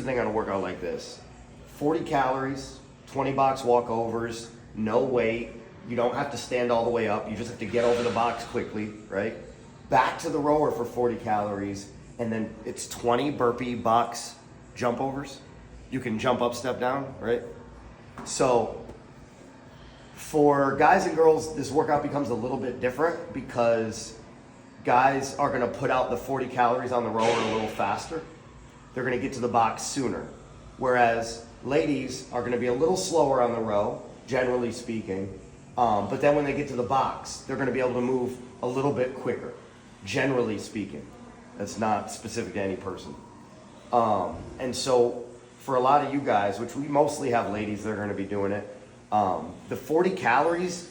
thing on a workout like this. 40 calories, 20 box walkovers, no weight. You don't have to stand all the way up. You just have to get over the box quickly, right? Back to the rower for 40 calories, and then it's 20 burpee box jump overs. You can jump up, step down, right? So for guys and girls, this workout becomes a little bit different because guys are gonna put out the 40 calories on the rower a little faster. They're gonna get to the box sooner. Whereas ladies are gonna be a little slower on the row, generally speaking. But then when they get to the box, they're gonna be able to move a little bit quicker, generally speaking. That's not specific to any person. And so for a lot of you guys, which we mostly have ladies that are gonna be doing it, the 40 calories,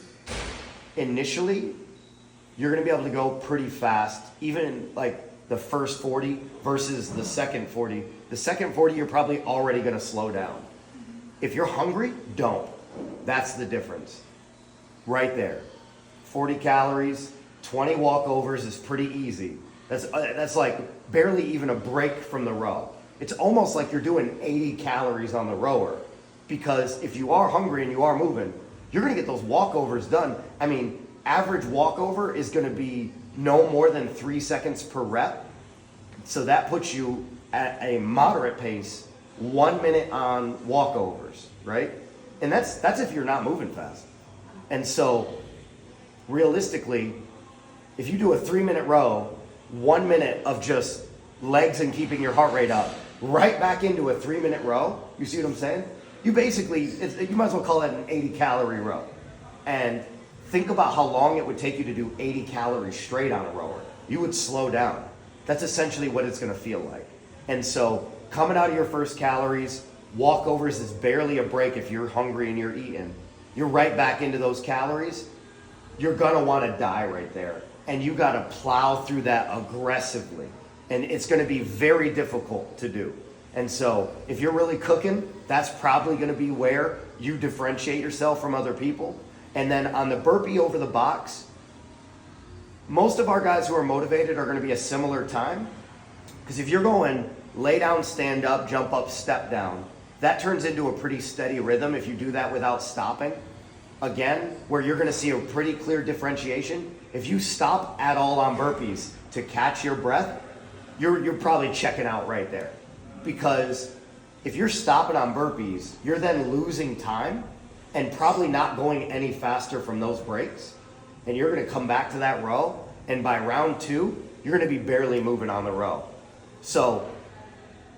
initially, you're gonna be able to go pretty fast, even like the first 40 versus the second 40. The second 40, you're probably already gonna slow down. If you're hungry, don't. That's the difference. Right there. 40 calories, 20 walkovers is pretty easy. That's like barely even a break from the row. It's almost like you're doing 80 calories on the rower, because if you are hungry and you are moving, you're gonna get those walkovers done. I mean, average walkover is gonna be no more than 3 seconds per rep. So that puts you at a moderate pace, 1 minute on walkovers, right? And that's if you're not moving fast. And so realistically, if you do a 3-minute row, 1 minute of just legs and keeping your heart rate up, right back into a 3-minute row, you see what I'm saying? You basically, you might as well call that an 80 calorie row. And think about how long it would take you to do 80 calories straight on a rower. You would slow down. That's essentially what it's gonna feel like. And so coming out of your first calories, walkovers is barely a break if you're hungry and you're eating. You're right back into those calories. You're gonna wanna die right there. And you gotta plow through that aggressively. And it's gonna be very difficult to do. And so if you're really cooking, that's probably gonna be where you differentiate yourself from other people. And then on the burpee over the box, most of our guys who are motivated are gonna be a similar time. Because if you're going lay down, stand up, jump up, step down, that turns into a pretty steady rhythm if you do that without stopping. Again, where you're gonna see a pretty clear differentiation. If you stop at all on burpees to catch your breath, you're probably checking out right there. Because if you're stopping on burpees, you're then losing time and probably not going any faster from those breaks. And you're gonna come back to that row, and by round 2, you're gonna be barely moving on the row. So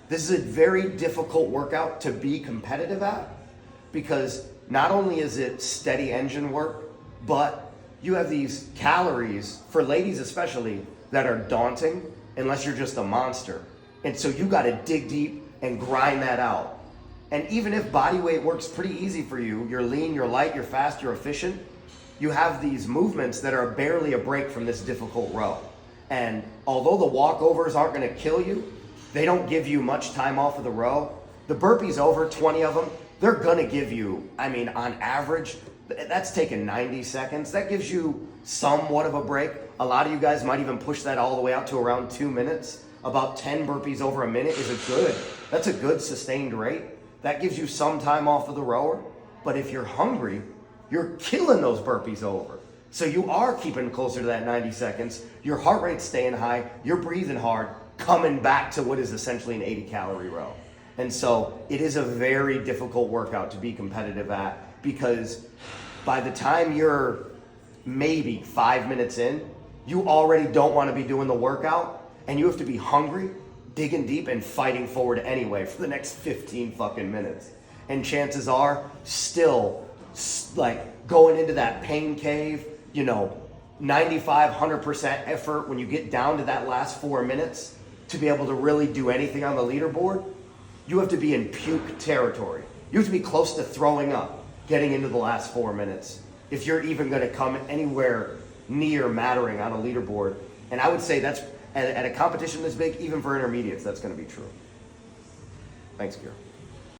this is a very difficult workout to be competitive at, because not only is it steady engine work, but you have these calories, for ladies especially, that are daunting unless you're just a monster. And so you gotta dig deep and grind that out. And even if body weight works pretty easy for you, you're lean, you're light, you're fast, you're efficient, you have these movements that are barely a break from this difficult row. And although the walkovers aren't gonna kill you, they don't give you much time off of the row. The burpees over, 20 of them, they're gonna give you, I mean, on average, that's taking 90 seconds. That gives you somewhat of a break. A lot of you guys might even push that all the way out to around 2 minutes. About 10 burpees over a minute that's a good sustained rate. That gives you some time off of the rower. But if you're hungry, you're killing those burpees over. So you are keeping closer to that 90 seconds. Your heart rate's staying high. You're breathing hard, coming back to what is essentially an 80 calorie row. And so it is a very difficult workout to be competitive at, because by the time you're maybe 5 minutes in, you already don't want to be doing the workout, and you have to be hungry, digging deep, and fighting forward anyway for the next 15 fucking minutes. And chances are, still, like, going into that pain cave, 95, 100% effort when you get down to that last 4 minutes to be able to really do anything on the leaderboard, you have to be in puke territory. You have to be close to throwing up getting into the last 4 minutes if you're even gonna come anywhere near mattering on a leaderboard. And I would say that's, at a competition this big, even for intermediates, that's gonna be true. Thanks, Kira.